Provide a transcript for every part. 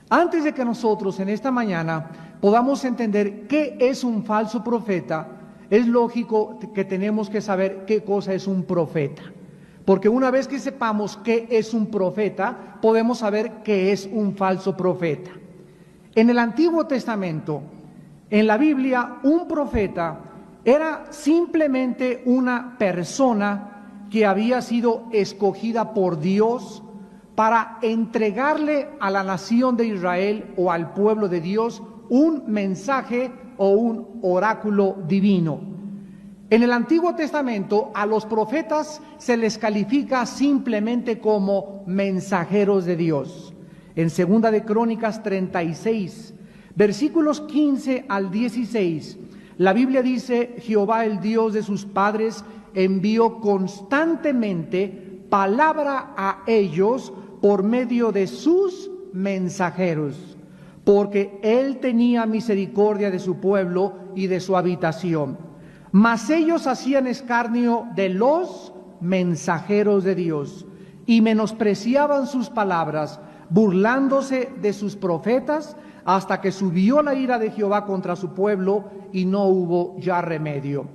Antes de que nosotros en esta mañana podamos entender qué es un falso profeta, es lógico que tenemos que saber qué cosa es un profeta. Porque una vez que sepamos qué es un profeta, podemos saber qué es un falso profeta. En el Antiguo Testamento, en la Biblia, un profeta era simplemente una persona que había sido escogida por Dios para entregarle a la nación de Israel o al pueblo de Dios un mensaje o un oráculo divino. En el Antiguo Testamento a los profetas se les califica simplemente como mensajeros de Dios. En 2 de Crónicas 36, versículos 15 al 16, la Biblia dice: Jehová, el Dios de sus padres, envió constantemente palabra a ellos por medio de sus mensajeros, porque él tenía misericordia de su pueblo y de su habitación. Mas ellos hacían escarnio de los mensajeros de Dios y menospreciaban sus palabras, burlándose de sus profetas, hasta que subió la ira de Jehová contra su pueblo y no hubo ya remedio.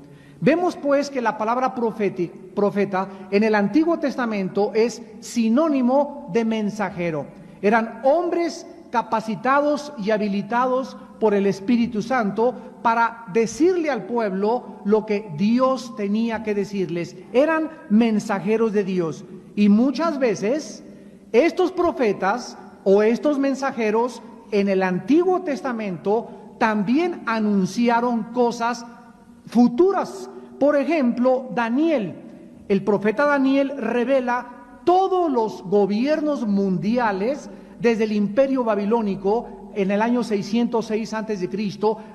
Vemos pues que la palabra profeta en el Antiguo Testamento es sinónimo de mensajero. Eran hombres capacitados y habilitados por el Espíritu Santo para decirle al pueblo lo que Dios tenía que decirles. Eran mensajeros de Dios. Y muchas veces estos profetas o estos mensajeros en el Antiguo Testamento también anunciaron cosas futuras. Por ejemplo, Daniel, el profeta Daniel revela todos los gobiernos mundiales desde el Imperio Babilónico en el año 606 a.C.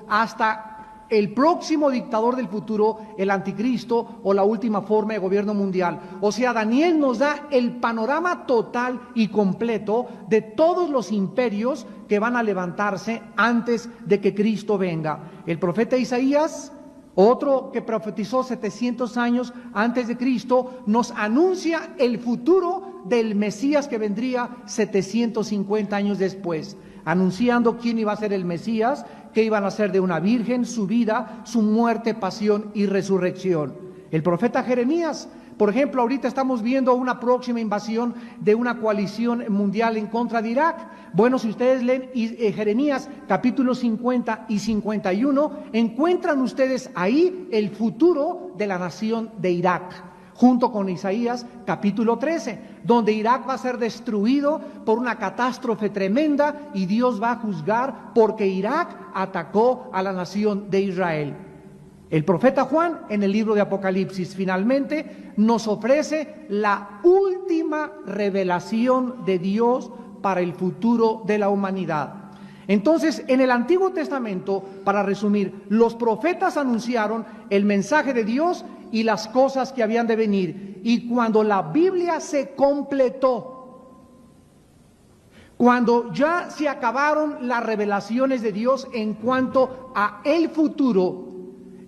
hasta el próximo dictador del futuro, el anticristo o la última forma de gobierno mundial. O sea, Daniel nos da el panorama total y completo de todos los imperios que van a levantarse antes de que Cristo venga. El profeta Isaías, otro que profetizó 700 años antes de Cristo, nos anuncia el futuro del Mesías que vendría 750 años después, anunciando quién iba a ser el Mesías, que iban a ser de una virgen, su vida, su muerte, pasión y resurrección. El profeta Jeremías, por ejemplo, ahorita estamos viendo una próxima invasión de una coalición mundial en contra de Irak. Bueno, si ustedes leen Jeremías capítulos 50 y 51, encuentran ustedes ahí el futuro de la nación de Irak, junto con Isaías capítulo 13, donde Irak va a ser destruido por una catástrofe tremenda y Dios va a juzgar porque Irak atacó a la nación de Israel. El profeta Juan, en el libro de Apocalipsis, finalmente nos ofrece la última revelación de Dios para el futuro de la humanidad. Entonces, en el Antiguo Testamento, para resumir, los profetas anunciaron el mensaje de Dios y las cosas que habían de venir. Y cuando la Biblia se completó, cuando ya se acabaron las revelaciones de Dios en cuanto a el futuro,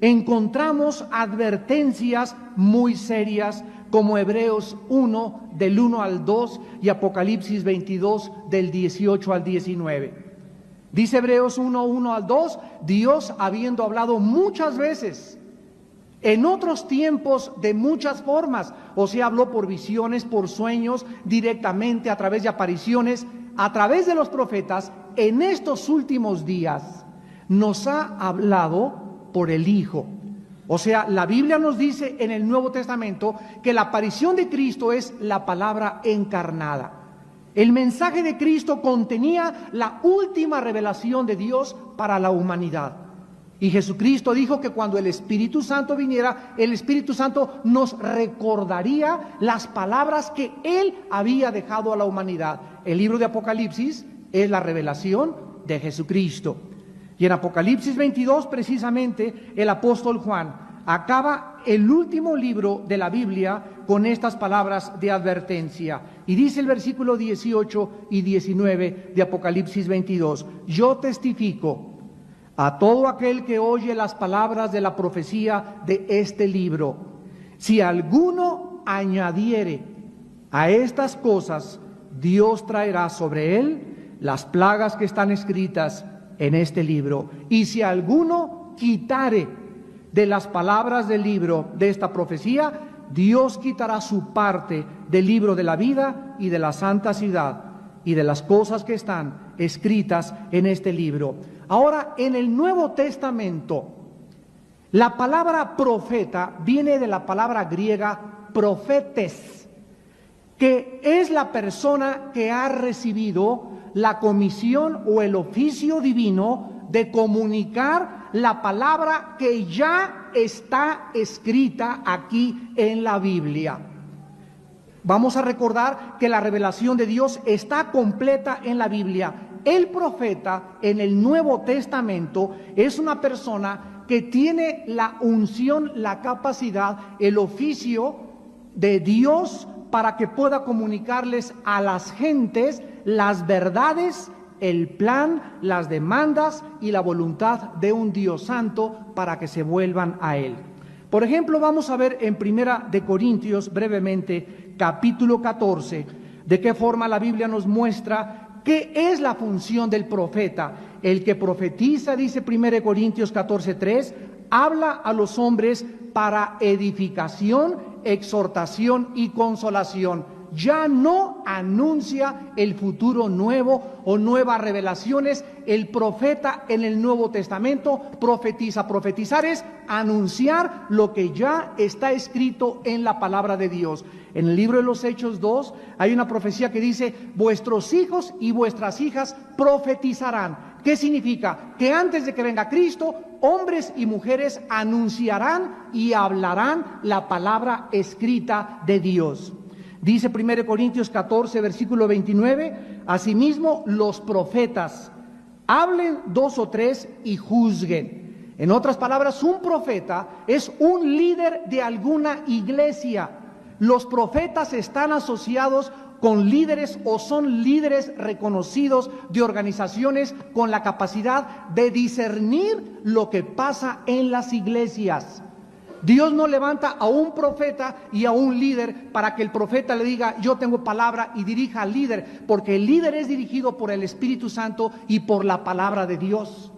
encontramos advertencias muy serias como Hebreos 1 del 1 al 2 y Apocalipsis 22 del 18 al 19. Dice Hebreos 1 al 2, Dios, habiendo hablado muchas veces en otros tiempos de muchas formas, o sea, habló por visiones, por sueños, directamente a través de apariciones, a través de los profetas, en estos últimos días nos ha hablado por el Hijo. O sea, la Biblia nos dice en el Nuevo Testamento que la aparición de Cristo es la palabra encarnada. El mensaje de Cristo contenía la última revelación de Dios para la humanidad. Y Jesucristo dijo que cuando el Espíritu Santo viniera, el Espíritu Santo nos recordaría las palabras que Él había dejado a la humanidad. El libro de Apocalipsis es la revelación de Jesucristo. Y en Apocalipsis 22, precisamente, el apóstol Juan acaba el último libro de la Biblia con estas palabras de advertencia. Y dice el versículo 18 y 19 de Apocalipsis 22, yo testifico a todo aquel que oye las palabras de la profecía de este libro. Si alguno añadiere a estas cosas, Dios traerá sobre él las plagas que están escritas en este libro. Y si alguno quitare de las palabras del libro de esta profecía, Dios quitará su parte del libro de la vida y de la santa ciudad y de las cosas que están escritas en este libro. Ahora, en el Nuevo Testamento, la palabra profeta viene de la palabra griega profetes, que es la persona que ha recibido la comisión o el oficio divino de comunicar la palabra que ya está escrita aquí en la Biblia. Vamos a recordar que la revelación de Dios está completa en la Biblia. El profeta en el Nuevo Testamento es una persona que tiene la unción, la capacidad, el oficio de Dios para que pueda comunicarles a las gentes las verdades, el plan, las demandas y la voluntad de un Dios santo para que se vuelvan a Él. Por ejemplo, vamos a ver en Primera de Corintios brevemente, capítulo 14, de qué forma la Biblia nos muestra qué es la función del profeta. El que profetiza, dice 1 Corintios 14:3, habla a los hombres para edificación, exhortación y consolación. Ya no anuncia el futuro nuevo o nuevas revelaciones. El profeta en el Nuevo Testamento profetiza. Profetizar es anunciar lo que ya está escrito en la palabra de Dios. En el libro de los Hechos 2 hay una profecía que dice: vuestros hijos y vuestras hijas profetizarán. ¿Qué significa? Que antes de que venga Cristo, hombres y mujeres anunciarán y hablarán la palabra escrita de Dios. Dice 1 Corintios 14, versículo 29, asimismo los profetas hablen 2 o 3 y juzguen. En otras palabras, un profeta es un líder de alguna iglesia. Los profetas están asociados con líderes o son líderes reconocidos de organizaciones con la capacidad de discernir lo que pasa en las iglesias. Dios no levanta a un profeta y a un líder para que el profeta le diga: yo tengo palabra, y dirija al líder, porque el líder es dirigido por el Espíritu Santo y por la palabra de Dios.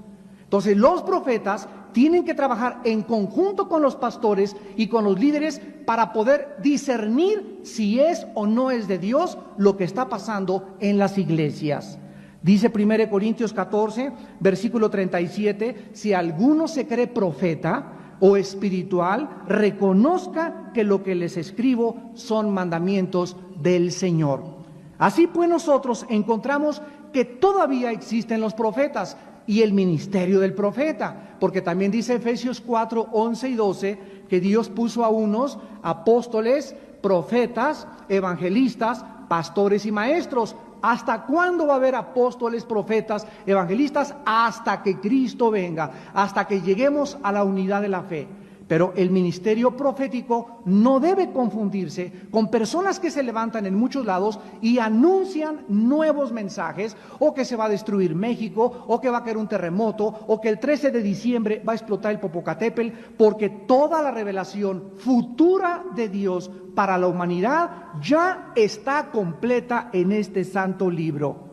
Entonces los profetas tienen que trabajar en conjunto con los pastores y con los líderes para poder discernir si es o no es de Dios lo que está pasando en las iglesias. Dice 1 Corintios 14, versículo 37, si alguno se cree profeta o espiritual, reconozca que lo que les escribo son mandamientos del Señor. Así pues, nosotros encontramos que todavía existen los profetas y el ministerio del profeta, porque también dice Efesios 4, 11 y 12, que Dios puso a unos apóstoles, profetas, evangelistas, pastores y maestros. ¿Hasta cuándo va a haber apóstoles, profetas, evangelistas? Hasta que Cristo venga, hasta que lleguemos a la unidad de la fe. Pero el ministerio profético no debe confundirse con personas que se levantan en muchos lados y anuncian nuevos mensajes, o que se va a destruir México, o que va a caer un terremoto, o que el 13 de diciembre va a explotar el Popocatépetl, porque toda la revelación futura de Dios para la humanidad ya está completa en este santo libro.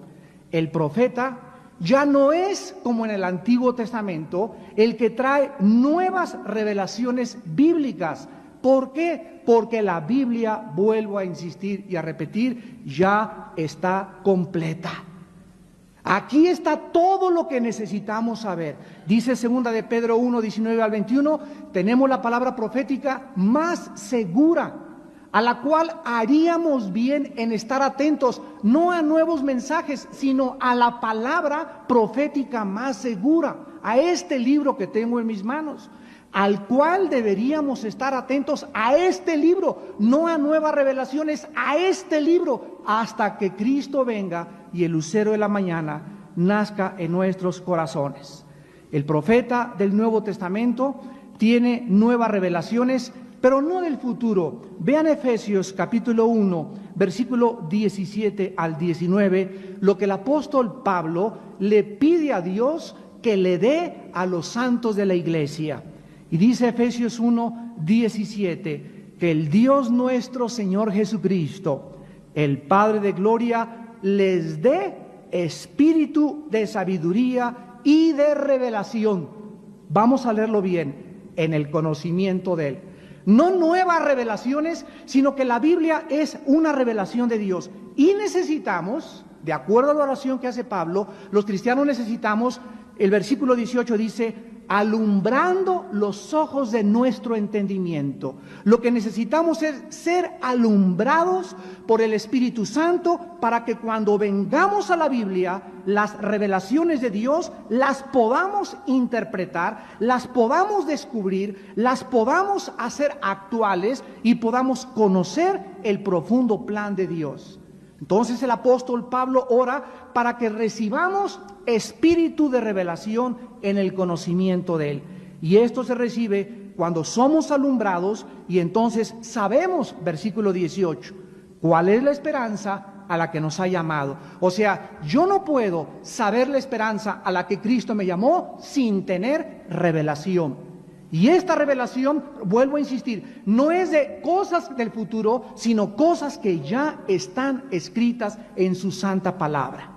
El profeta ya no es como en el Antiguo Testamento el que trae nuevas revelaciones bíblicas. ¿Por qué? Porque la Biblia, vuelvo a insistir y a repetir, ya está completa. Aquí está todo lo que necesitamos saber. Dice 2 de Pedro 1, 19 al 21, tenemos la palabra profética más segura, a la cual haríamos bien en estar atentos, no a nuevos mensajes, sino a la palabra profética más segura, a este libro que tengo en mis manos, al cual deberíamos estar atentos, a este libro, no a nuevas revelaciones, a este libro, hasta que Cristo venga y el lucero de la mañana nazca en nuestros corazones. El profeta del Nuevo Testamento tiene nuevas revelaciones, pero no del futuro. Vean Efesios capítulo 1, versículo 17 al 19, lo que el apóstol Pablo le pide a Dios que le dé a los santos de la iglesia. Y dice Efesios 1, 17, que el Dios nuestro Señor Jesucristo, el Padre de gloria, les dé espíritu de sabiduría y de revelación. Vamos a leerlo bien, en el conocimiento de Él. No nuevas revelaciones, sino que la Biblia es una revelación de Dios. Y necesitamos, de acuerdo a la oración que hace Pablo, los cristianos necesitamos, el versículo 18 dice, alumbrando los ojos de nuestro entendimiento. Lo que necesitamos es ser alumbrados por el Espíritu Santo para que cuando vengamos a la Biblia, las revelaciones de Dios las podamos interpretar, las podamos descubrir, las podamos hacer actuales y podamos conocer el profundo plan de Dios. Entonces el apóstol Pablo ora para que recibamos espíritu de revelación en el conocimiento de Él. Y esto se recibe cuando somos alumbrados y entonces sabemos, versículo 18, cuál es la esperanza a la que nos ha llamado. O sea, yo no puedo saber la esperanza a la que Cristo me llamó sin tener revelación. Y esta revelación, vuelvo a insistir, no es de cosas del futuro, sino cosas que ya están escritas en su santa palabra.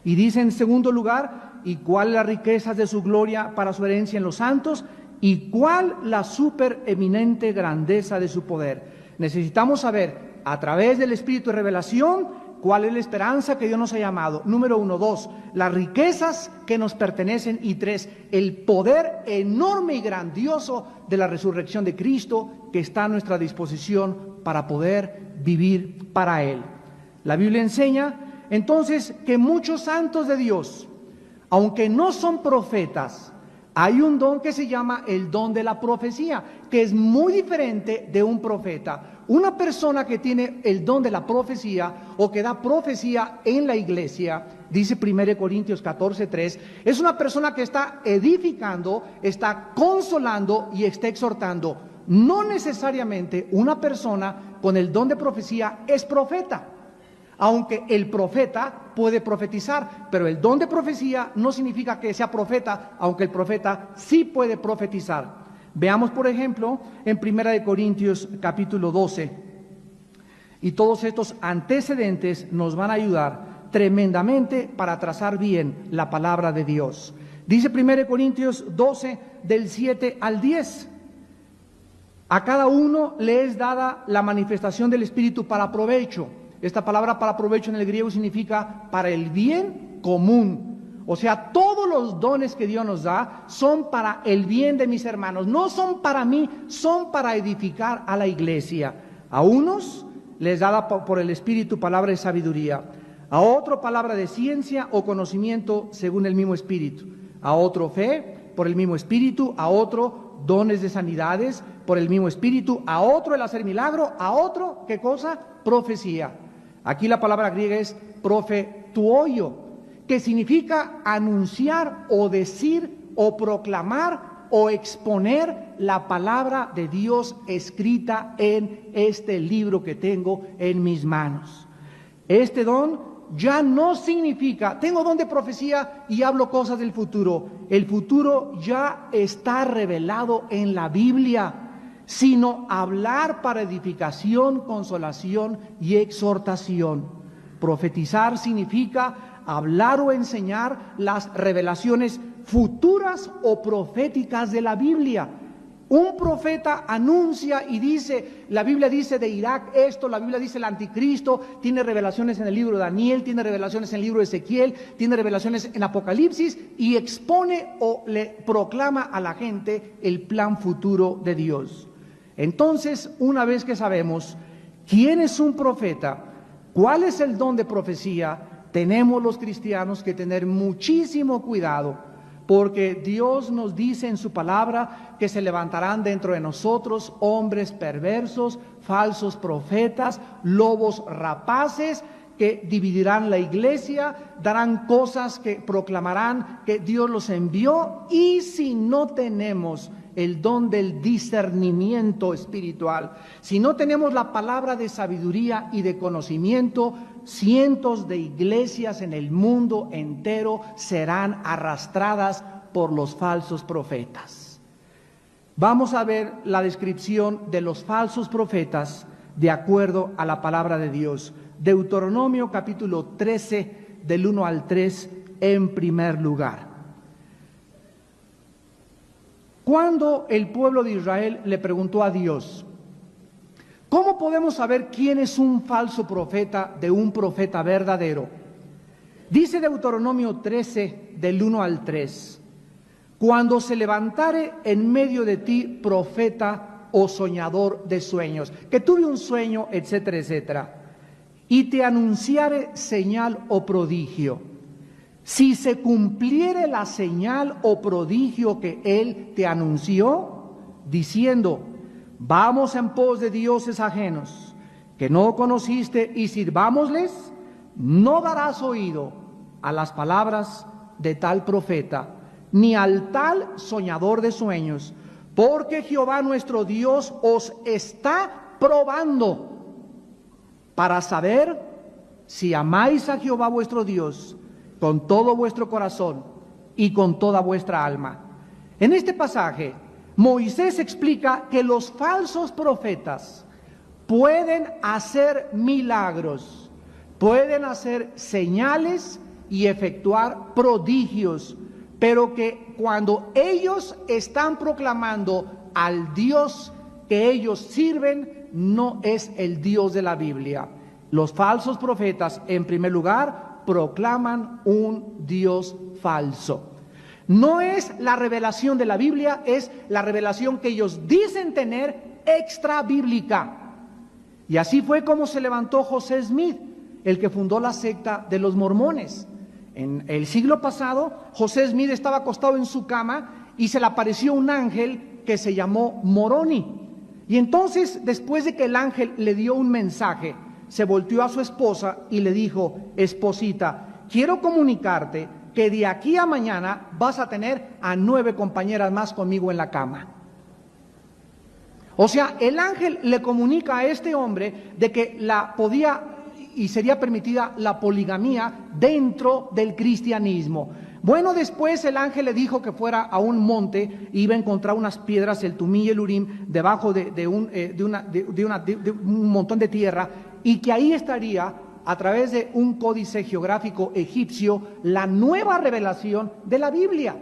Y dice en segundo lugar, ¿y cuál la riqueza de su gloria para su herencia en los santos? ¿Y cuál la supereminente grandeza de su poder? Necesitamos saber, a través del Espíritu de revelación, ¿cuál es la esperanza que Dios nos ha llamado? Número 1, 2, las riquezas que nos pertenecen. Y 3, el poder enorme y grandioso de la resurrección de Cristo que está a nuestra disposición para poder vivir para Él. La Biblia enseña entonces que muchos santos de Dios, aunque no son profetas, hay un don que se llama el don de la profecía, que es muy diferente de un profeta. Una persona que tiene el don de la profecía o que da profecía en la iglesia, dice 1 Corintios 14:3, es una persona que está edificando, está consolando y está exhortando. No necesariamente una persona con el don de profecía es profeta, aunque el profeta puede profetizar, pero el don de profecía no significa que sea profeta, aunque el profeta sí puede profetizar. Veamos, por ejemplo, en 1 Corintios capítulo 12, y todos estos antecedentes nos van a ayudar tremendamente para trazar bien la palabra de Dios. Dice 1 Corintios 12, del 7 al 10, a cada uno le es dada la manifestación del Espíritu para provecho. Esta palabra para provecho en el griego significa para el bien común. O sea, todos los dones que Dios nos da son para el bien de mis hermanos. No son para mí, son para edificar a la iglesia. A unos les da por el Espíritu palabra de sabiduría. A otro palabra de ciencia o conocimiento según el mismo Espíritu. A otro fe por el mismo Espíritu. A otro dones de sanidades por el mismo Espíritu. A otro el hacer milagro. A otro, ¿qué cosa? Profecía. Aquí la palabra griega es profetuoio, que significa anunciar o decir o proclamar o exponer la palabra de Dios escrita en este libro que tengo en mis manos. Este don ya no significa, tengo don de profecía y hablo cosas del futuro. El futuro ya está revelado en la Biblia, sino hablar para edificación, consolación y exhortación. Profetizar significa hablar o enseñar las revelaciones futuras o proféticas de la Biblia. Un profeta anuncia y dice, la Biblia dice de Irak esto, la Biblia dice el anticristo, tiene revelaciones en el libro de Daniel, tiene revelaciones en el libro de Ezequiel, tiene revelaciones en Apocalipsis y expone o le proclama a la gente el plan futuro de Dios. Entonces, una vez que sabemos quién es un profeta, cuál es el don de profecía, tenemos los cristianos que tener muchísimo cuidado, porque Dios nos dice en su palabra que se levantarán dentro de nosotros hombres perversos, falsos profetas, lobos rapaces, que dividirán la iglesia, darán cosas que proclamarán que Dios los envió, y si no tenemos el don del discernimiento espiritual, si no tenemos la palabra de sabiduría y de conocimiento, cientos de iglesias en el mundo entero serán arrastradas por los falsos profetas. Vamos a ver la descripción de los falsos profetas de acuerdo a la palabra de Dios. Deuteronomio capítulo 13, del 1 al 3 en primer lugar. Cuando el pueblo de Israel le preguntó a Dios, ¿cómo podemos saber quién es un falso profeta de un profeta verdadero? Dice Deuteronomio 13, del 1 al 3, cuando se levantare en medio de ti profeta o soñador de sueños, que tuve un sueño, etcétera, etcétera, y te anunciare señal o prodigio, si se cumpliere la señal o prodigio que él te anunció, diciendo, vamos en pos de dioses ajenos, que no conociste, y sirvámosles, no darás oído a las palabras de tal profeta, ni al tal soñador de sueños, porque Jehová nuestro Dios os está probando para saber si amáis a Jehová vuestro Dios con todo vuestro corazón y con toda vuestra alma. En este pasaje, Moisés explica que los falsos profetas pueden hacer milagros, pueden hacer señales y efectuar prodigios, pero que cuando ellos están proclamando al Dios que ellos sirven, no es el Dios de la Biblia. Los falsos profetas, en primer lugar, proclaman un Dios falso. No es la revelación de la Biblia, es la revelación que ellos dicen tener extra bíblica. Y así fue como se levantó José Smith, el que fundó la secta de los mormones. En el siglo pasado, José Smith estaba acostado en su cama y se le apareció un ángel que se llamó Moroni. Y entonces, después de que el ángel le dio un mensaje, se volteó a su esposa y le dijo, esposita, quiero comunicarte que de aquí a mañana vas a tener a 9 compañeras más conmigo en la cama. O sea, el ángel le comunica a este hombre de que podía y sería permitida la poligamía dentro del cristianismo. Bueno, después el ángel le dijo que fuera a un monte, iba a encontrar unas piedras, el Tumí y el Urim, debajo de un montón de tierra, y que ahí estaría, a través de un códice geográfico egipcio, la nueva revelación de la Biblia.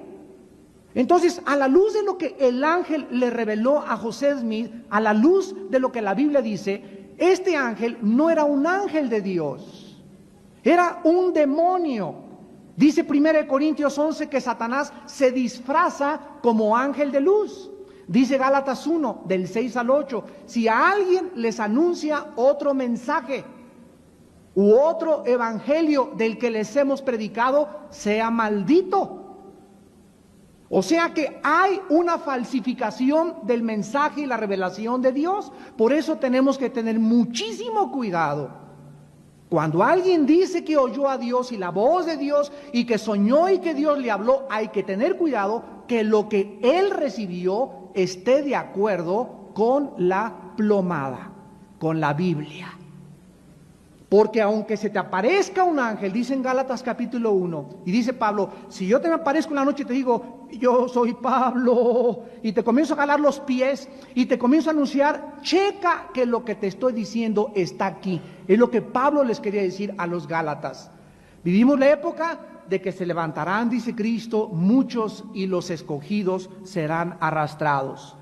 Entonces, a la luz de lo que el ángel le reveló a José Smith, a la luz de lo que la Biblia dice, este ángel no era un ángel de Dios, era un demonio. Dice 1 Corintios 11 que Satanás se disfraza como ángel de luz. Dice Gálatas 1, del 6 al 8, si a alguien les anuncia otro mensaje u otro evangelio del que les hemos predicado, sea maldito. O sea que hay una falsificación del mensaje y la revelación de Dios. Por eso tenemos que tener muchísimo cuidado. Cuando alguien dice que oyó a Dios y la voz de Dios y que soñó y que Dios le habló, hay que tener cuidado que lo que él recibió esté de acuerdo con la plomada, con la Biblia. Porque aunque se te aparezca un ángel, dice en Gálatas capítulo 1, y dice Pablo, si yo te me aparezco en la noche y te digo, yo soy Pablo, y te comienzo a jalar los pies, y te comienzo a anunciar, checa que lo que te estoy diciendo está aquí. Es lo que Pablo les quería decir a los Gálatas. Vivimos la época de que se levantarán, dice Cristo, muchos y los escogidos serán arrastrados.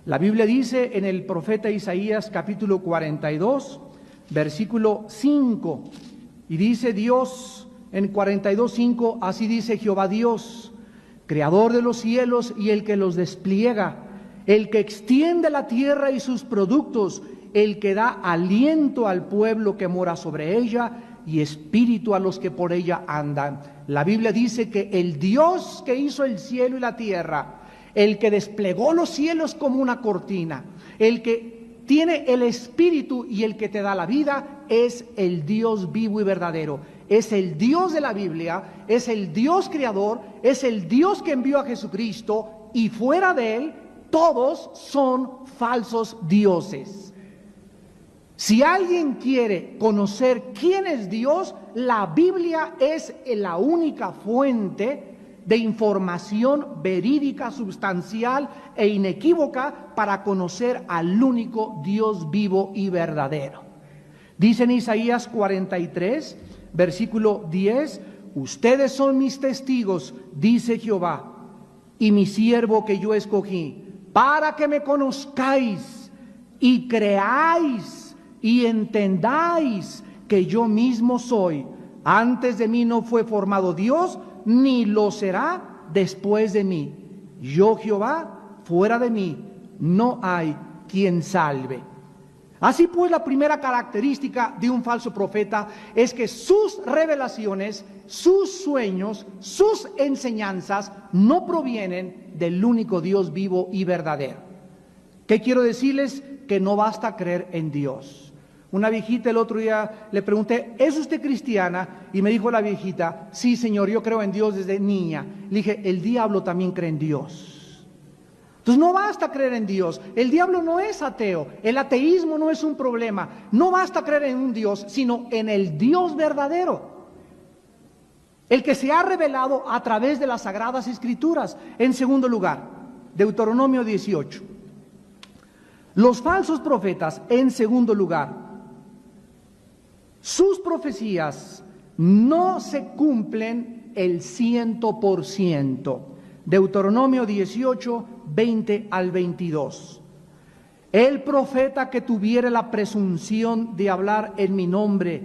La Biblia dice en el profeta Isaías capítulo 42, versículo 5, y dice Dios en 42:5, así dice Jehová Dios, creador de los cielos y el que los despliega, el que extiende la tierra y sus productos, el que da aliento al pueblo que mora sobre ella y espíritu a los que por ella andan. La Biblia dice que el Dios que hizo el cielo y la tierra, el que desplegó los cielos como una cortina, el que tiene el espíritu y el que te da la vida, es el Dios vivo y verdadero. Es el Dios de la Biblia, es el Dios creador, es el Dios que envió a Jesucristo, y fuera de él todos son falsos dioses. Si alguien quiere conocer quién es Dios, la Biblia es la única fuente de información verídica, sustancial e inequívoca para conocer al único Dios vivo y verdadero. Dice en Isaías 43, Versículo 10, ustedes son mis testigos, dice Jehová, y mi siervo que yo escogí, para que me conozcáis y creáis y entendáis que yo mismo soy. Antes de mí no fue formado Dios, ni lo será después de mí. Yo, Jehová, fuera de mí no hay quien salve. Así pues, la primera característica de un falso profeta es que sus revelaciones, sus sueños, sus enseñanzas no provienen del único Dios vivo y verdadero. ¿Qué quiero decirles? Que no basta creer en Dios. Una viejita el otro día le pregunté, ¿es usted cristiana? Y me dijo la viejita, sí señor, yo creo en Dios desde niña. Le dije, el diablo también cree en Dios. Entonces no basta creer en Dios, el diablo no es ateo, el ateísmo no es un problema, no basta creer en un Dios, sino en el Dios verdadero, el que se ha revelado a través de las Sagradas Escrituras. En segundo lugar, Deuteronomio 18. Los falsos profetas, en segundo lugar, sus profecías no se cumplen el 100%. Deuteronomio 18, 20 al 22. El profeta que tuviere la presunción de hablar en mi nombre,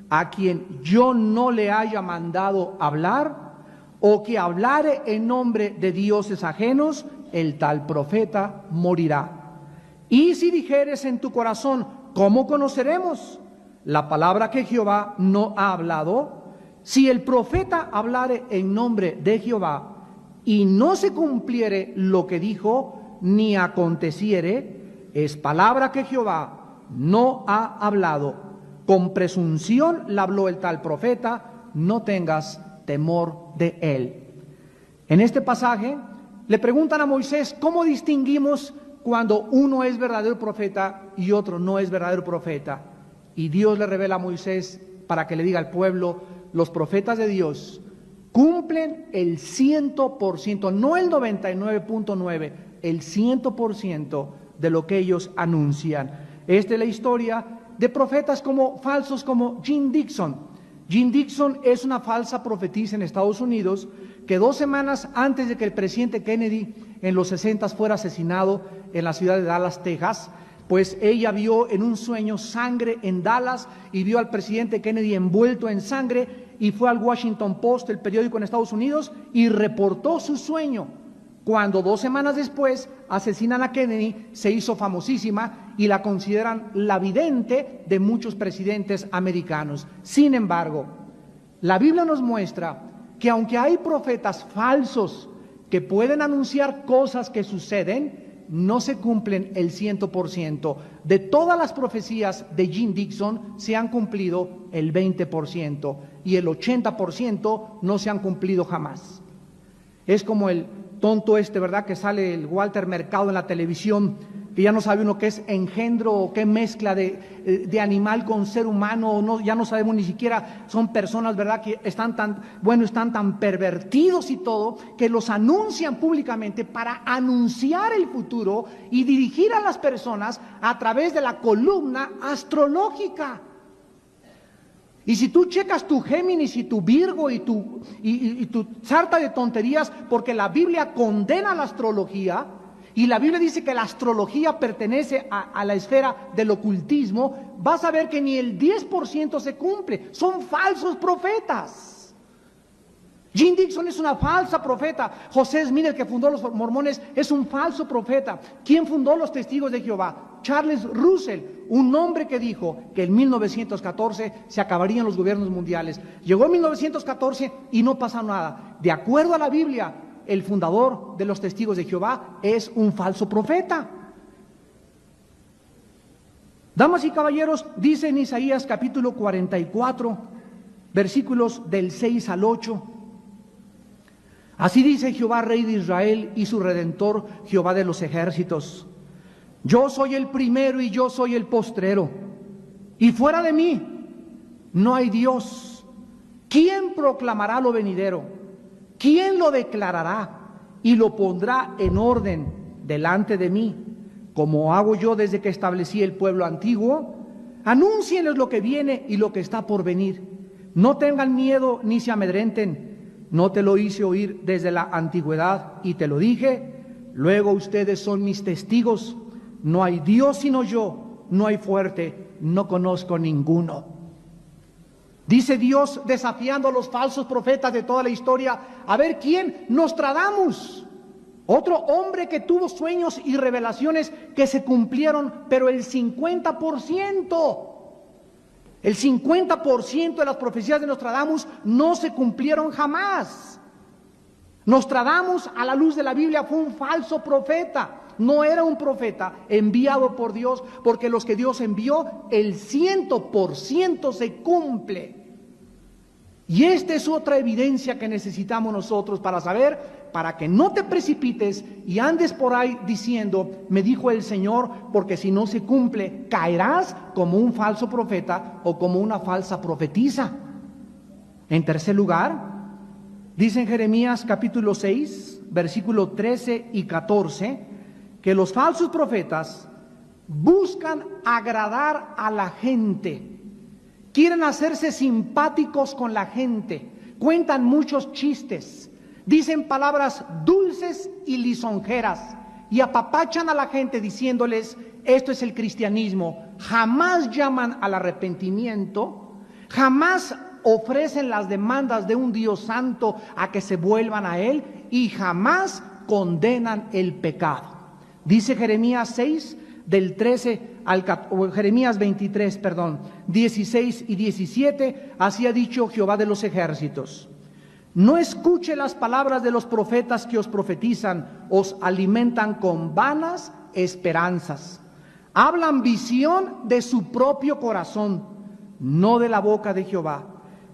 a quien yo no le haya mandado hablar, o que hablare en nombre de dioses ajenos, el tal profeta morirá. Y si dijeres en tu corazón, ¿cómo conoceremos la palabra que Jehová no ha hablado? Si el profeta hablare en nombre de Jehová, y no se cumpliere lo que dijo, ni aconteciere, es palabra que Jehová no ha hablado. Con presunción la habló el tal profeta, no tengas temor de él. En este pasaje le preguntan a Moisés, ¿cómo distinguimos cuando uno es verdadero profeta y otro no es verdadero profeta? Y Dios le revela a Moisés para que le diga al pueblo, los profetas de Dios cumplen el 100%, no el 99.9%, el 100% de lo que ellos anuncian. Esta es la historia de profetas falsos como Jim Dixon. Jim Dixon es una falsa profetisa en Estados Unidos que 2 semanas antes de que el presidente Kennedy en los 60 fuera asesinado en la ciudad de Dallas, Texas, pues ella vio en un sueño sangre en Dallas y vio al presidente Kennedy envuelto en sangre y fue al Washington Post, el periódico en Estados Unidos, y reportó su sueño. Cuando 2 semanas después asesinan a Kennedy, se hizo famosísima y la consideran la vidente de muchos presidentes americanos. Sin embargo, la Biblia nos muestra que aunque hay profetas falsos que pueden anunciar cosas que suceden, no se cumplen el 100%. De todas las profecías de Jim Dixon se han cumplido el 20% y el 80% no se han cumplido jamás. Es como el tonto ¿verdad? Que sale el Walter Mercado en la televisión, que ya no sabe uno qué es engendro o qué mezcla de animal con ser humano, o no, ya no sabemos ni siquiera, son personas, ¿verdad? Que están tan pervertidos y todo, que los anuncian públicamente para anunciar el futuro y dirigir a las personas a través de la columna astrológica. Y si tú checas tu Géminis y tu Virgo y tu sarta de tonterías, porque la Biblia condena la astrología, y la Biblia dice que la astrología pertenece a la esfera del ocultismo, vas a ver que ni el 10% se cumple. Son falsos profetas. Jim Dixon es una falsa profeta. José Smith, el que fundó los mormones, es un falso profeta. ¿Quién fundó los Testigos de Jehová? Charles Russell, un hombre que dijo que en 1914 se acabarían los gobiernos mundiales. Llegó en 1914 y no pasa nada. De acuerdo a la Biblia, el fundador de los Testigos de Jehová es un falso profeta. Damas y caballeros, dice en Isaías capítulo 44, versículos del 6 al 8. Así dice Jehová, Rey de Israel y su Redentor, Jehová de los ejércitos. Yo soy el primero y yo soy el postrero, y fuera de mí no hay Dios. ¿Quién proclamará lo venidero? ¿Quién lo declarará y lo pondrá en orden delante de mí? Como hago yo desde que establecí el pueblo antiguo, anúncienles lo que viene y lo que está por venir. No tengan miedo ni se amedrenten. No te lo hice oír desde la antigüedad y te lo dije. Luego ustedes son mis testigos. No hay Dios sino yo, no hay fuerte, no conozco ninguno. Dice Dios desafiando a los falsos profetas de toda la historia. A ver quién, Nostradamus, otro hombre que tuvo sueños y revelaciones que se cumplieron, pero el 50%. El 50% de las profecías de Nostradamus no se cumplieron jamás. Nostradamus, a la luz de la Biblia, fue un falso profeta. No era un profeta enviado por Dios, porque los que Dios envió, el 100% se cumple. Y esta es otra evidencia que necesitamos nosotros para saber, para que no te precipites y andes por ahí diciendo, me dijo el Señor, porque si no se cumple, caerás como un falso profeta o como una falsa profetisa. En tercer lugar, dice en Jeremías capítulo 6, versículo 13 y 14, que los falsos profetas buscan agradar a la gente. Quieren hacerse simpáticos con la gente, cuentan muchos chistes, dicen palabras dulces y lisonjeras y apapachan a la gente diciéndoles, esto es el cristianismo. Jamás llaman al arrepentimiento, jamás ofrecen las demandas de un Dios santo a que se vuelvan a Él y jamás condenan el pecado. Dice Jeremías 6, del 13 al Jeremías 23, 16 y 17, así ha dicho Jehová de los ejércitos. No escuche las palabras de los profetas que os profetizan, os alimentan con vanas esperanzas. Hablan visión de su propio corazón, no de la boca de Jehová.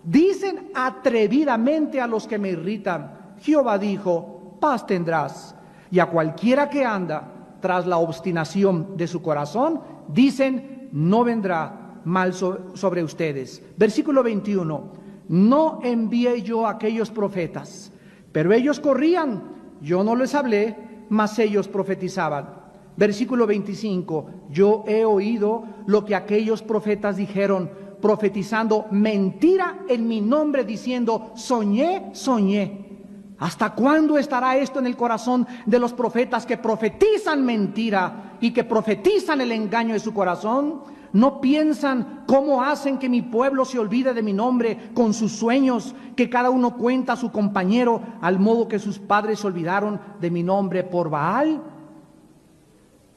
Dicen atrevidamente a los que me irritan, Jehová dijo, paz tendrás. Y a cualquiera que anda tras la obstinación de su corazón, dicen, no vendrá mal sobre ustedes. Versículo 21, no envié yo a aquellos profetas, pero ellos corrían, yo no les hablé, mas ellos profetizaban. Versículo 25, yo he oído lo que aquellos profetas dijeron, profetizando mentira en mi nombre, diciendo, soñé, soñé. ¿Hasta cuándo estará esto en el corazón de los profetas que profetizan mentira y que profetizan el engaño de su corazón? ¿No piensan cómo hacen que mi pueblo se olvide de mi nombre con sus sueños, que cada uno cuenta a su compañero, al modo que sus padres se olvidaron de mi nombre por Baal?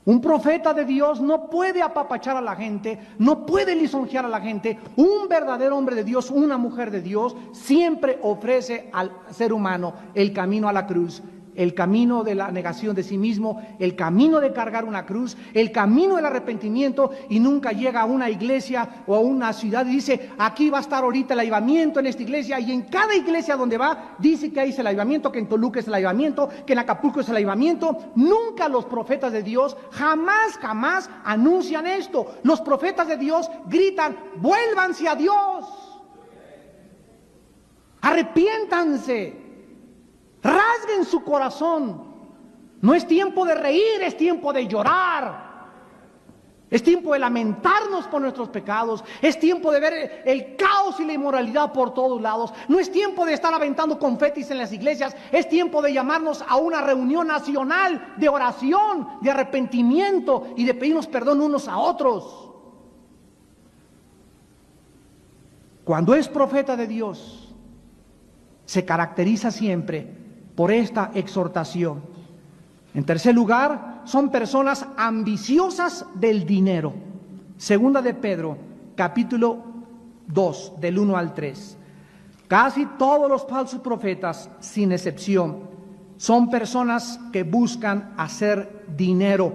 Un profeta de Dios no puede apapachar a la gente, no puede lisonjear a la gente. Un verdadero hombre de Dios, una mujer de Dios, siempre ofrece al ser humano el camino a la cruz, el camino de la negación de sí mismo, el camino de cargar una cruz, el camino del arrepentimiento, y nunca llega a una iglesia o a una ciudad y dice, aquí va a estar ahorita el avivamiento en esta iglesia, y en cada iglesia donde va, dice que ahí es el avivamiento, que en Toluca es el avivamiento, que en Acapulco es el avivamiento. Nunca los profetas de Dios, jamás anuncian esto. Los profetas de Dios gritan, vuélvanse a Dios, arrepiéntanse, rasguen su corazón. No es tiempo de reír, es tiempo de llorar. Es tiempo de lamentarnos por nuestros pecados. Es tiempo de ver el caos y la inmoralidad por todos lados. No es tiempo de estar aventando confetis en las iglesias. Es tiempo de llamarnos a una reunión nacional de oración, de arrepentimiento y de pedirnos perdón unos a otros. Cuando es profeta de Dios, se caracteriza siempre por esta exhortación. En tercer lugar, son personas ambiciosas del dinero. Segunda de Pedro, capítulo 2, del 1 al 3. Casi todos los falsos profetas, sin excepción, son personas que buscan hacer dinero,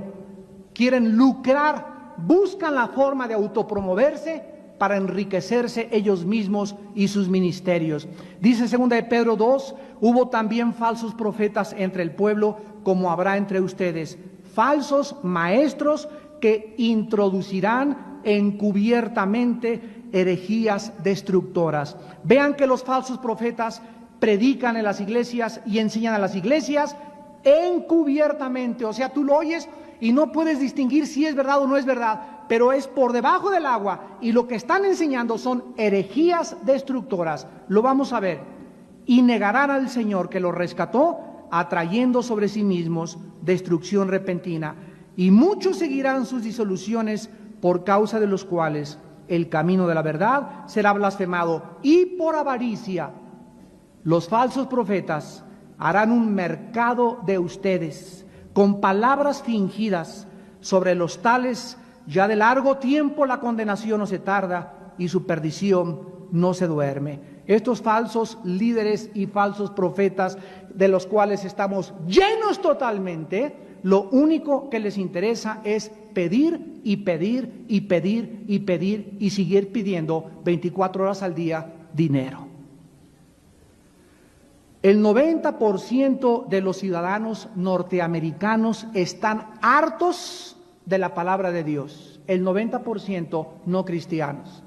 quieren lucrar, buscan la forma de autopromoverse para enriquecerse ellos mismos y sus ministerios. Dice segunda de Pedro 2, hubo también falsos profetas entre el pueblo, como habrá entre ustedes, falsos maestros que introducirán encubiertamente herejías destructoras. Vean que los falsos profetas predican en las iglesias y enseñan a las iglesias encubiertamente, o sea, tú lo oyes y no puedes distinguir si es verdad o no es verdad, pero es por debajo del agua, y lo que están enseñando son herejías destructoras. Lo vamos a ver. Y negarán al Señor que los rescató, atrayendo sobre sí mismos destrucción repentina. Y muchos seguirán sus disoluciones, por causa de los cuales el camino de la verdad será blasfemado. Y por avaricia, los falsos profetas harán un mercado de ustedes, con palabras fingidas. Sobre los tales, ya de largo tiempo la condenación no se tarda, y su perdición no se duerme. Estos falsos líderes y falsos profetas, de los cuales estamos llenos totalmente, lo único que les interesa es pedir y pedir y pedir y pedir y seguir pidiendo 24 horas al día dinero. El 90% de los ciudadanos norteamericanos están hartos de la palabra de Dios. El 90% no cristianos.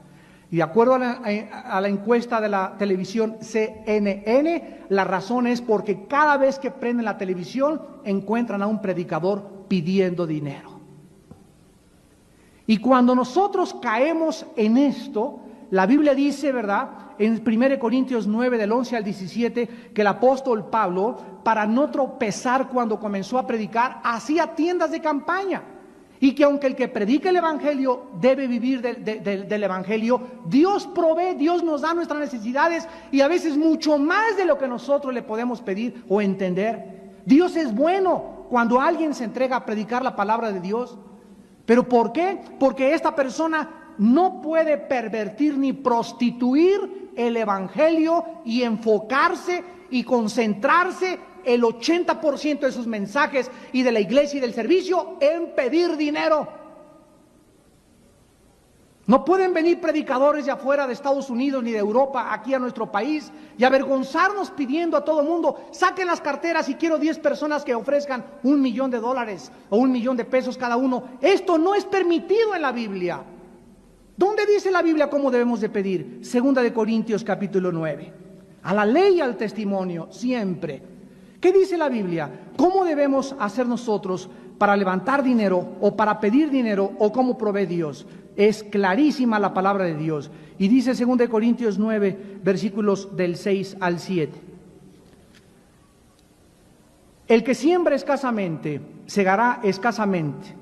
Y de acuerdo a la encuesta de la televisión CNN, la razón es porque cada vez que prenden la televisión encuentran a un predicador pidiendo dinero. Y cuando nosotros caemos en esto, la Biblia dice, ¿verdad?, en 1 Corintios 9, del 11 al 17, que el apóstol Pablo, para no tropezar cuando comenzó a predicar, hacía tiendas de campaña. Y que aunque el que predica el Evangelio debe vivir del Evangelio, Dios provee, Dios nos da nuestras necesidades, y a veces mucho más de lo que nosotros le podemos pedir o entender. Dios es bueno cuando alguien se entrega a predicar la palabra de Dios. ¿Pero por qué? Porque esta persona no puede pervertir ni prostituir el Evangelio y enfocarse y concentrarse el 80% de sus mensajes y de la iglesia y del servicio en pedir dinero. No pueden venir predicadores de afuera de Estados Unidos ni de Europa aquí a nuestro país y avergonzarnos pidiendo a todo mundo: saquen las carteras y quiero 10 personas que ofrezcan $1 millón o $1 millón cada uno. Esto no es permitido en la Biblia. ¿Dónde dice la Biblia cómo debemos de pedir? 2 de Corintios capítulo 9. A la ley y al testimonio, siempre. ¿Qué dice la Biblia? ¿Cómo debemos hacer nosotros para levantar dinero o para pedir dinero o cómo provee Dios? Es clarísima la palabra de Dios. Y dice 2 de Corintios 9, versículos del 6 al 7. El que siembra escasamente, segará escasamente.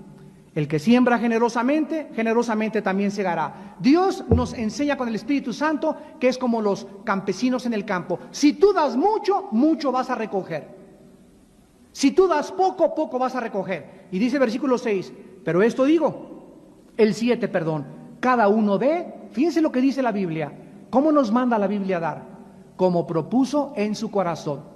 El que siembra generosamente, generosamente también segará. Dios nos enseña con el Espíritu Santo que es como los campesinos en el campo. Si tú das mucho, mucho vas a recoger. Si tú das poco, poco vas a recoger. Y dice el versículo 6, pero esto digo, el 7, perdón, cada uno dé, fíjense lo que dice la Biblia. ¿Cómo nos manda la Biblia a dar? Como propuso en su corazón.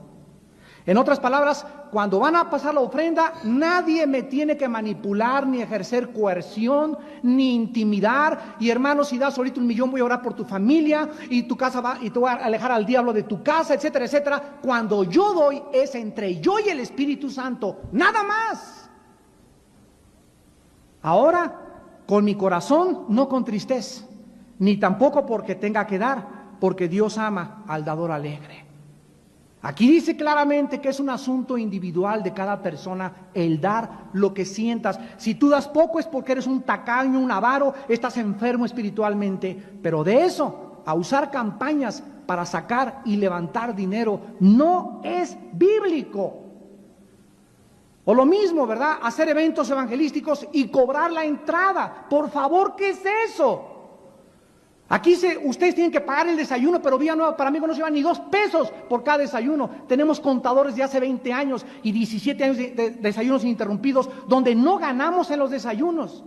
En otras palabras, cuando van a pasar la ofrenda, nadie me tiene que manipular, ni ejercer coerción, ni intimidar. Y hermanos, si das ahorita $1 millón, voy a orar por tu familia, y tu casa va, y te voy a alejar al diablo de tu casa, etcétera, etcétera. Cuando yo doy, es entre yo y el Espíritu Santo, nada más. Ahora, con mi corazón, no con tristeza, ni tampoco porque tenga que dar, porque Dios ama al dador alegre. Aquí dice claramente que es un asunto individual de cada persona el dar lo que sientas. Si tú das poco es porque eres un tacaño, un avaro, estás enfermo espiritualmente. Pero de eso, a usar campañas para sacar y levantar dinero, no es bíblico. O lo mismo, ¿verdad? Hacer eventos evangelísticos y cobrar la entrada. Por favor, ¿qué es eso? Aquí ustedes tienen que pagar el desayuno, pero Vía Nueva para amigos no se llevan ni 2 pesos por cada desayuno. Tenemos contadores de hace 20 años y 17 años de desayunos ininterrumpidos, donde no ganamos en los desayunos.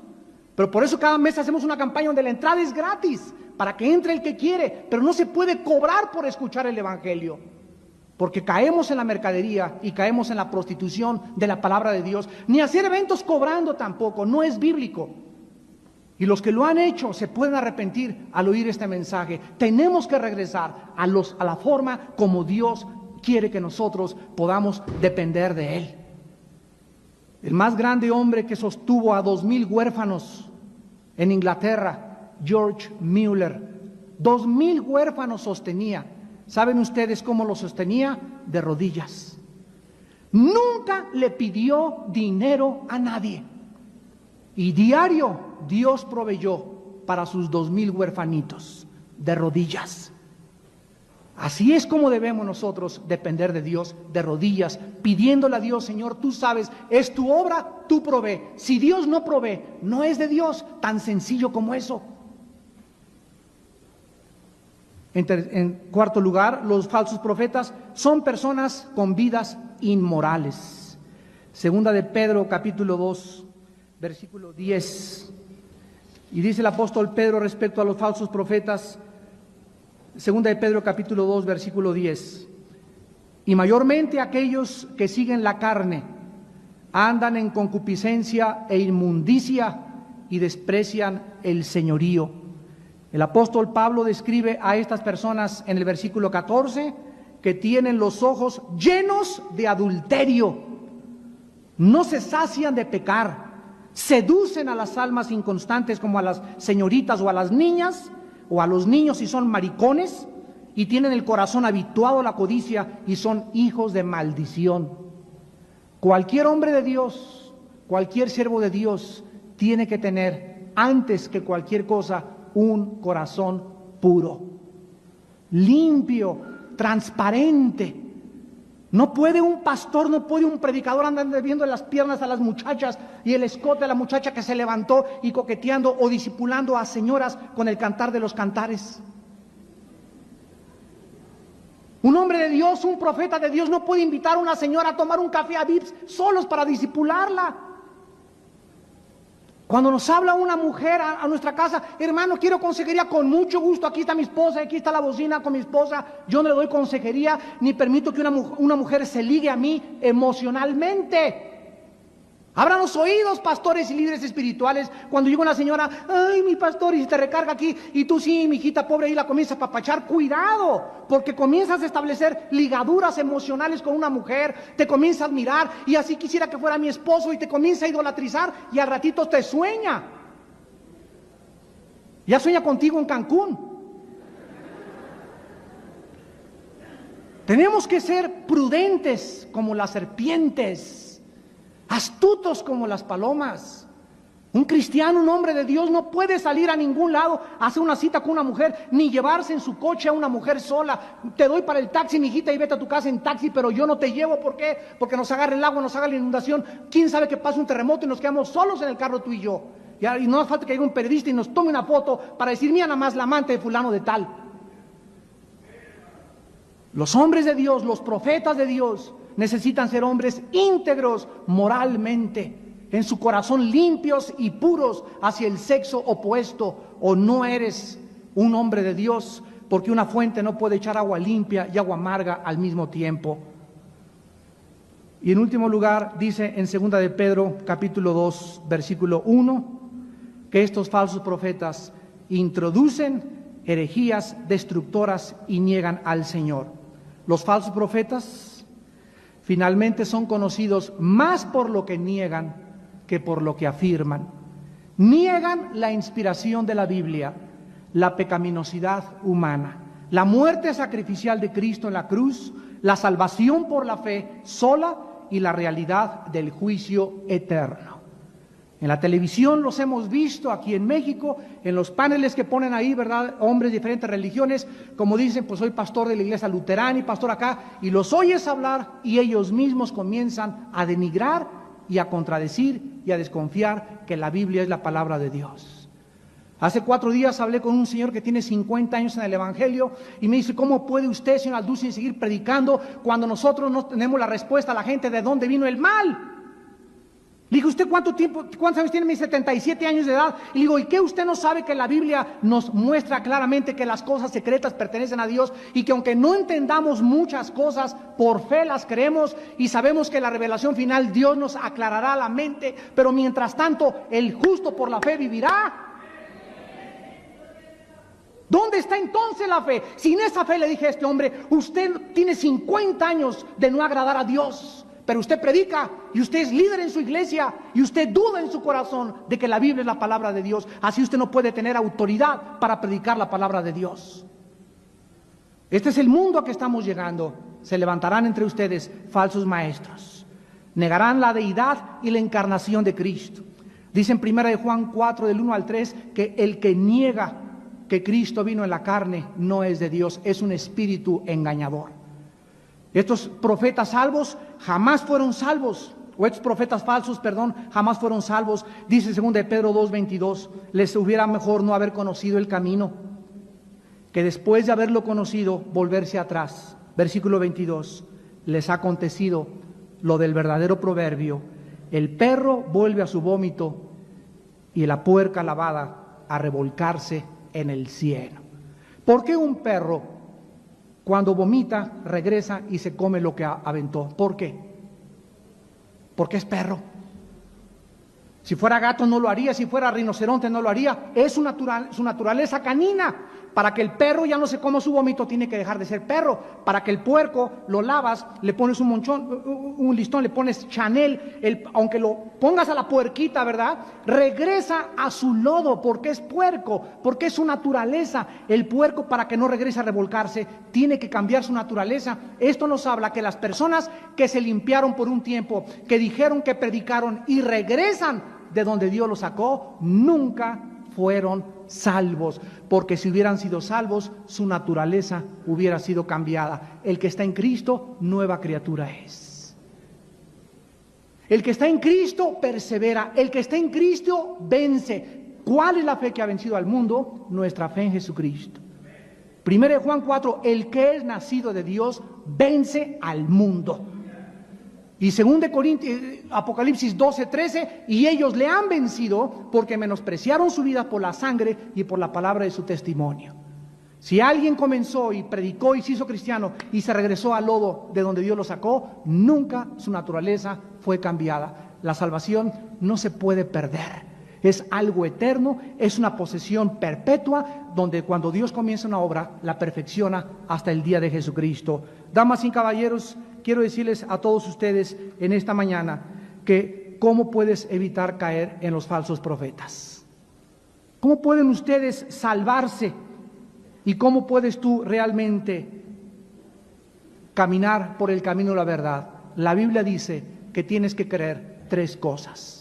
Pero por eso cada mes hacemos una campaña donde la entrada es gratis, para que entre el que quiere, pero no se puede cobrar por escuchar el Evangelio. Porque caemos en la mercadería y caemos en la prostitución de la palabra de Dios. Ni hacer eventos cobrando tampoco, no es bíblico. Y los que lo han hecho se pueden arrepentir al oír este mensaje. Tenemos que regresar a la forma como Dios quiere que nosotros podamos depender de Él. El más grande hombre que sostuvo a 2,000 huérfanos en Inglaterra, George Mueller. 2,000 huérfanos sostenía. ¿Saben ustedes cómo lo sostenía? De rodillas. Nunca le pidió dinero a nadie. Y diario Dios proveyó para sus 2,000 huerfanitos de rodillas. Así es como debemos nosotros depender de Dios, de rodillas, pidiéndole a Dios: Señor, tú sabes, es tu obra, tú provee. Si Dios no provee, no es de Dios, tan sencillo como eso. En cuarto lugar, los falsos profetas son personas con vidas inmorales. Segunda de Pedro, capítulo 2, versículo 10. Y dice el apóstol Pedro respecto a los falsos profetas, segunda de Pedro, capítulo 2, versículo 10. Y mayormente aquellos que siguen la carne andan en concupiscencia e inmundicia y desprecian el señorío. El apóstol Pablo describe a estas personas en el versículo 14 que tienen los ojos llenos de adulterio, no se sacian de pecar, seducen a las almas inconstantes como a las señoritas o a las niñas, o a los niños si son maricones, y tienen el corazón habituado a la codicia y son hijos de maldición. Cualquier hombre de Dios, cualquier siervo de Dios tiene que tener, antes que cualquier cosa, un corazón puro, limpio, transparente. No puede un pastor, no puede un predicador andar viendo las piernas a las muchachas y el escote a la muchacha que se levantó y coqueteando o discipulando a señoras con el cantar de los cantares. Un hombre de Dios, un profeta de Dios no puede invitar a una señora a tomar un café a Vips solos para discipularla. Cuando nos habla una mujer a nuestra casa: hermano, quiero consejería, con mucho gusto, aquí está mi esposa, aquí está la bocina con mi esposa, yo no le doy consejería, ni permito que una mujer se ligue a mí emocionalmente. Abran los oídos, pastores y líderes espirituales, cuando llega una señora: ay, mi pastor, y se te recarga aquí, y tú sí, mi hijita pobre, ahí la comienzas a papachar. Cuidado, porque comienzas a establecer ligaduras emocionales con una mujer, te comienza a admirar, y así quisiera que fuera mi esposo, y te comienza a idolatrizar, y al ratito te sueña. Ya sueña contigo en Cancún. Tenemos que ser prudentes como las serpientes, astutos como las palomas. Un cristiano, un hombre de Dios, no puede salir a ningún lado a hacer una cita con una mujer, ni llevarse en su coche a una mujer sola. Te doy para el taxi, mijita, y vete a tu casa en taxi, pero yo no te llevo. ¿Por qué? Porque nos agarra el agua, nos agarra la inundación. ¿Quién sabe que pasa un terremoto y nos quedamos solos en el carro tú y yo? Y no hace falta que llegue un periodista y nos tome una foto para decir: mira nada más la amante de fulano de tal. Los hombres de Dios, los profetas de Dios, necesitan ser hombres íntegros moralmente, en su corazón limpios y puros hacia el sexo opuesto, o no eres un hombre de Dios, porque una fuente no puede echar agua limpia y agua amarga al mismo tiempo. Y en último lugar, dice en 2 de Pedro, capítulo 2, versículo 1, que estos falsos profetas introducen herejías destructoras y niegan al Señor. Los falsos profetas finalmente son conocidos más por lo que niegan que por lo que afirman. Niegan la inspiración de la Biblia, la pecaminosidad humana, la muerte sacrificial de Cristo en la cruz, la salvación por la fe sola y la realidad del juicio eterno. En la televisión los hemos visto aquí en México, en los paneles que ponen ahí, ¿verdad? Hombres de diferentes religiones, como dicen: pues soy pastor de la iglesia luterana y pastor acá, y los oyes hablar y ellos mismos comienzan a denigrar y a contradecir y a desconfiar que la Biblia es la palabra de Dios. Hace 4 días hablé con un señor que tiene 50 años en el Evangelio y me dice: ¿cómo puede usted, señor Alducin, seguir predicando cuando nosotros no tenemos la respuesta a la gente de dónde vino el mal? Le digo: ¿usted cuántos años tiene? Me dice: 77 años de edad. Y le digo: ¿y qué usted no sabe que la Biblia nos muestra claramente que las cosas secretas pertenecen a Dios y que aunque no entendamos muchas cosas, por fe las creemos y sabemos que la revelación final Dios nos aclarará la mente, pero mientras tanto el justo por la fe vivirá? ¿Dónde está entonces la fe? Sin esa fe, le dije a este hombre: usted tiene 50 años de no agradar a Dios, pero usted predica y usted es líder en su iglesia y usted duda en su corazón de que la Biblia es la palabra de Dios. Así usted no puede tener autoridad para predicar la palabra de Dios. Este es el mundo a que estamos llegando. Se levantarán entre ustedes falsos maestros, negarán la deidad y la encarnación de Cristo, Dice en 1 Juan 4, del 1 al 3, que el que niega que Cristo vino en la carne no es de Dios, es un espíritu engañador. Estos profetas salvos jamás fueron salvos, o estos profetas falsos, perdón, jamás fueron salvos. Dice 2 de Pedro 2:22, les hubiera mejor no haber conocido el camino, que después de haberlo conocido, volverse atrás. Versículo 22, les ha acontecido lo del verdadero proverbio: el perro vuelve a su vómito y la puerca lavada a revolcarse en el cieno. ¿Por qué un perro, cuando vomita, regresa y se come lo que aventó? ¿Por qué? Porque es perro. Si fuera gato no lo haría, si fuera rinoceronte no lo haría. Es su naturaleza canina. Para que el perro ya no se coma su vómito, tiene que dejar de ser perro. Para que el puerco lo lavas, le pones un monchón, un listón, le pones Chanel, aunque lo pongas a la puerquita, ¿verdad? Regresa a su lodo porque es puerco, porque es su naturaleza. El puerco, para que no regrese a revolcarse, tiene que cambiar su naturaleza. Esto nos habla que las personas que se limpiaron por un tiempo, que dijeron, que predicaron y regresan de donde Dios los sacó, nunca fueron salvos, porque si hubieran sido salvos, su naturaleza hubiera sido cambiada. El que está en Cristo, nueva criatura es. El que está en Cristo persevera, el que está en Cristo vence. ¿Cuál es la fe que ha vencido al mundo? Nuestra fe en Jesucristo. 1 Juan 4, el que es nacido de Dios vence al mundo. Y 2 Apocalipsis 12:13, y ellos le han vencido porque menospreciaron su vida por la sangre y por la palabra de su testimonio. Si alguien comenzó y predicó y se hizo cristiano y se regresó al lodo de donde Dios lo sacó, nunca su naturaleza fue cambiada. La salvación no se puede perder. Es algo eterno, es una posesión perpetua, donde cuando Dios comienza una obra, la perfecciona hasta el día de Jesucristo. Damas y caballeros, quiero decirles a todos ustedes en esta mañana que cómo puedes evitar caer en los falsos profetas. ¿Cómo pueden ustedes salvarse? ¿Y cómo puedes tú realmente caminar por el camino de la verdad? La Biblia dice que tienes que creer 3 cosas.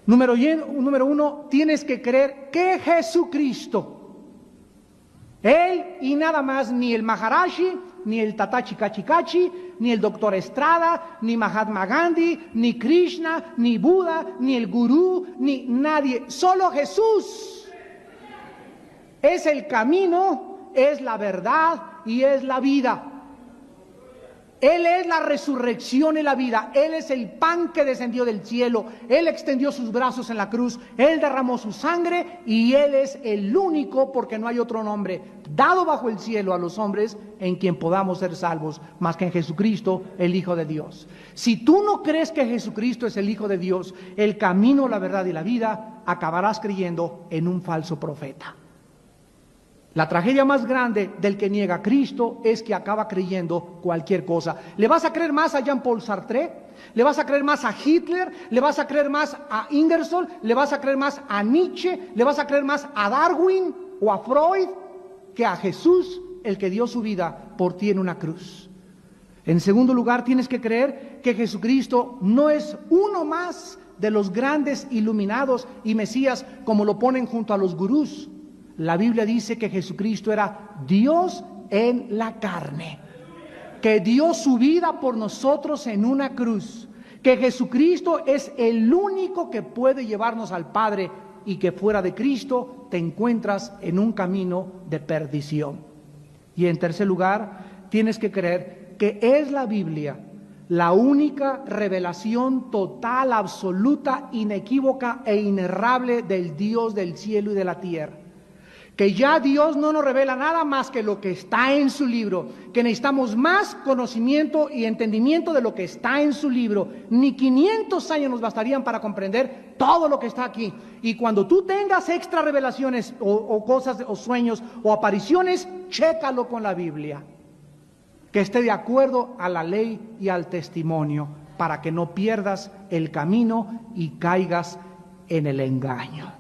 Número 1, tienes que creer que Jesucristo, Él y nada más, ni el Maharaji, ni el Tatachi Kachi, ni el Doctor Estrada, ni Mahatma Gandhi, ni Krishna, ni Buda, ni el Gurú, ni nadie, solo Jesús es el camino, es la verdad y es la vida. Él es la resurrección y la vida. Él es el pan que descendió del cielo. Él extendió sus brazos en la cruz. Él derramó su sangre y Él es el único, porque no hay otro nombre dado bajo el cielo a los hombres en quien podamos ser salvos, más que en Jesucristo, el Hijo de Dios. Si tú no crees que Jesucristo es el Hijo de Dios, el camino, la verdad y la vida, acabarás creyendo en un falso profeta. La tragedia más grande del que niega a Cristo es que acaba creyendo cualquier cosa. ¿Le vas a creer más a Jean-Paul Sartre? ¿Le vas a creer más a Hitler? ¿Le vas a creer más a Ingersoll? ¿Le vas a creer más a Nietzsche? ¿Le vas a creer más a Darwin o a Freud que a Jesús, el que dio su vida por ti en una cruz? En segundo lugar, tienes que creer que Jesucristo no es uno más de los grandes iluminados y Mesías como lo ponen junto a los gurús. La Biblia dice que Jesucristo era Dios en la carne, que dio su vida por nosotros en una cruz, que Jesucristo es el único que puede llevarnos al Padre y que fuera de Cristo te encuentras en un camino de perdición. Y en tercer lugar, tienes que creer que es la Biblia la única revelación total, absoluta, inequívoca e inerrable del Dios del cielo y de la tierra. Que ya Dios no nos revela nada más que lo que está en su libro, que necesitamos más conocimiento y entendimiento de lo que está en su libro. Ni 500 años nos bastarían para comprender todo lo que está aquí. Y cuando tú tengas extra revelaciones o cosas o sueños o apariciones, chécalo con la Biblia, que esté de acuerdo a la ley y al testimonio, para que no pierdas el camino y caigas en el engaño.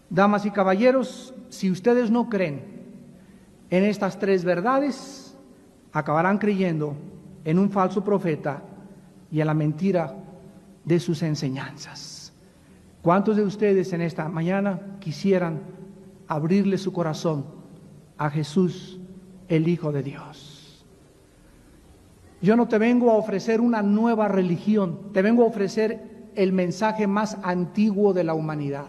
Damas y caballeros, si ustedes no creen en estas 3 verdades, acabarán creyendo en un falso profeta y en la mentira de sus enseñanzas. ¿Cuántos de ustedes en esta mañana quisieran abrirle su corazón a Jesús, el Hijo de Dios? Yo no te vengo a ofrecer una nueva religión, te vengo a ofrecer el mensaje más antiguo de la humanidad.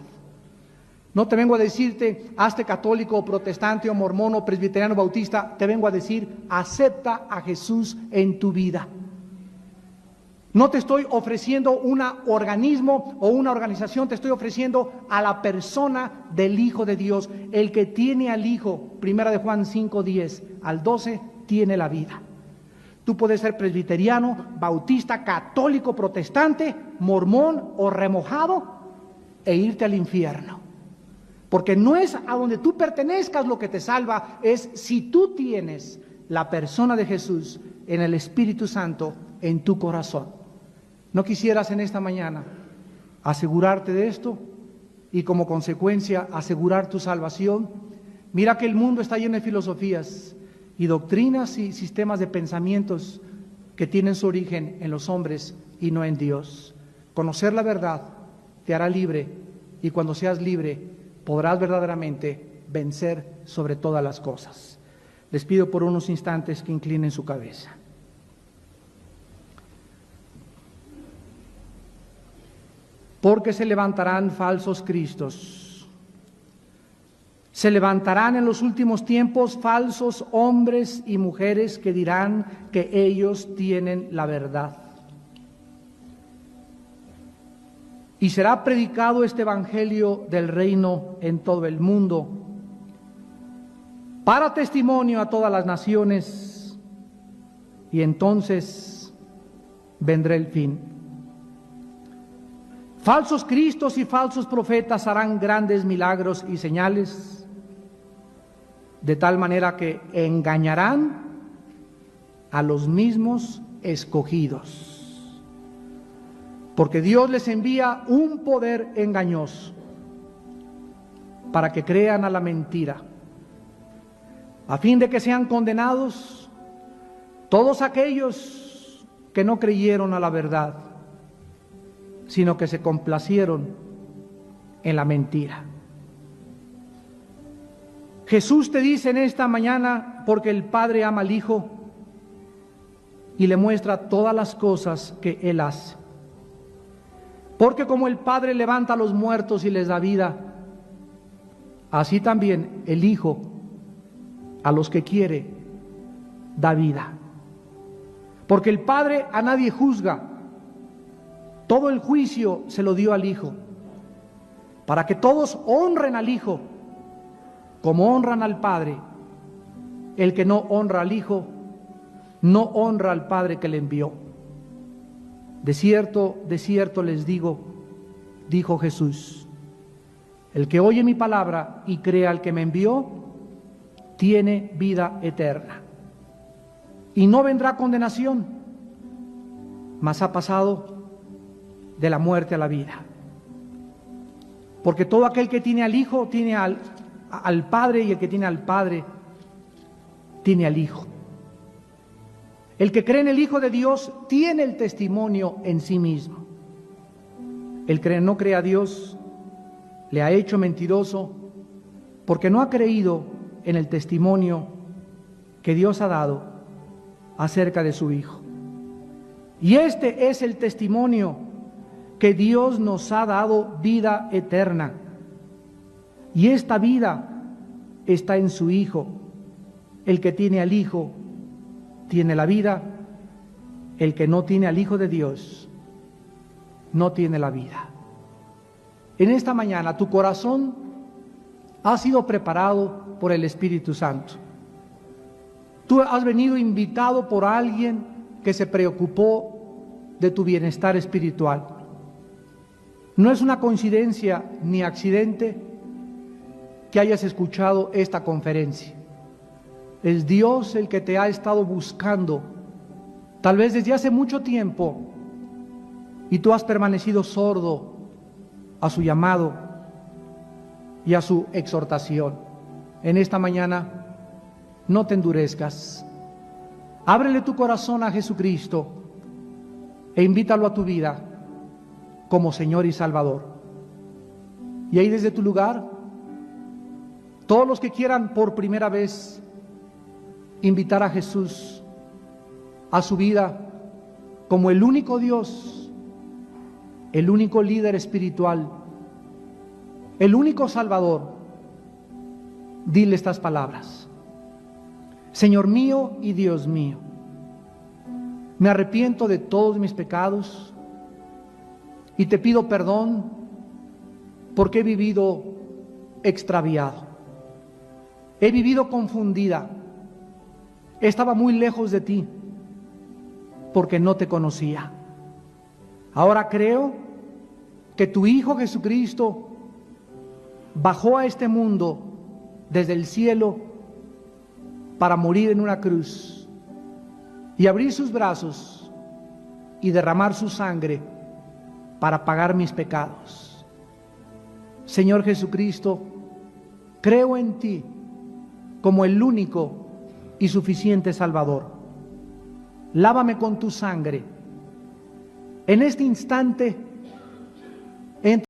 No te vengo a decirte, hazte católico, o protestante, o mormón, o presbiteriano, bautista. Te vengo a decir, acepta a Jesús en tu vida. No te estoy ofreciendo un organismo o una organización, te estoy ofreciendo a la persona del Hijo de Dios. El que tiene al Hijo, 1 Juan 5:10 al 12, tiene la vida. Tú puedes ser presbiteriano, bautista, católico, protestante, mormón o remojado e irte al infierno. Porque no es a donde tú pertenezcas lo que te salva, es si tú tienes la persona de Jesús en el Espíritu Santo en tu corazón. ¿No quisieras en esta mañana asegurarte de esto y como consecuencia asegurar tu salvación? Mira que el mundo está lleno de filosofías y doctrinas y sistemas de pensamientos que tienen su origen en los hombres y no en Dios. Conocer la verdad te hará libre, y cuando seas libre podrás verdaderamente vencer sobre todas las cosas. Les pido por unos instantes que inclinen su cabeza. Porque se levantarán falsos cristos. Se levantarán en los últimos tiempos falsos hombres y mujeres que dirán que ellos tienen la verdad. Y será predicado este evangelio del reino en todo el mundo, para testimonio a todas las naciones, y entonces vendrá el fin. Falsos cristos y falsos profetas harán grandes milagros y señales, de tal manera que engañarán a los mismos escogidos. Porque Dios les envía un poder engañoso para que crean a la mentira, a fin de que sean condenados todos aquellos que no creyeron a la verdad, sino que se complacieron en la mentira. Jesús te dice en esta mañana, porque el Padre ama al Hijo y le muestra todas las cosas que Él hace. Porque como el Padre levanta a los muertos y les da vida, así también el Hijo a los que quiere da vida. Porque el Padre a nadie juzga, todo el juicio se lo dio al Hijo, para que todos honren al Hijo como honran al Padre. El que no honra al Hijo, no honra al Padre que le envió. De cierto les digo, dijo Jesús, el que oye mi palabra y crea al que me envió, tiene vida eterna. Y no vendrá condenación, mas ha pasado de la muerte a la vida. Porque todo aquel que tiene al Hijo, tiene al Padre, y el que tiene al Padre, tiene al Hijo. El que cree en el Hijo de Dios tiene el testimonio en sí mismo. El que no cree a Dios le ha hecho mentiroso, porque no ha creído en el testimonio que Dios ha dado acerca de su Hijo. Y este es el testimonio, que Dios nos ha dado vida eterna. Y esta vida está en su Hijo. El que tiene al Hijo tiene la vida, el que no tiene al Hijo de Dios no tiene la vida. En esta mañana tu corazón ha sido preparado por el Espíritu Santo. Tú has venido invitado por alguien que se preocupó de tu bienestar espiritual. No es una coincidencia ni accidente que hayas escuchado esta conferencia. Es Dios el que te ha estado buscando, tal vez desde hace mucho tiempo, y tú has permanecido sordo a su llamado y a su exhortación. En esta mañana, no te endurezcas. Ábrele tu corazón a Jesucristo e invítalo a tu vida como Señor y Salvador. Y ahí desde tu lugar, todos los que quieran por primera vez invitar a Jesús a su vida como el único Dios, el único líder espiritual, el único Salvador, dile estas palabras: Señor mío y Dios mío, me arrepiento de todos mis pecados y te pido perdón porque he vivido extraviado, he vivido confundida, estaba muy lejos de ti porque no te conocía. Ahora creo que tu Hijo Jesucristo bajó a este mundo desde el cielo para morir en una cruz y abrir sus brazos y derramar su sangre para pagar mis pecados. Señor Jesucristo, creo en ti como el único y suficiente Salvador. Lávame con tu sangre. En este instante, entra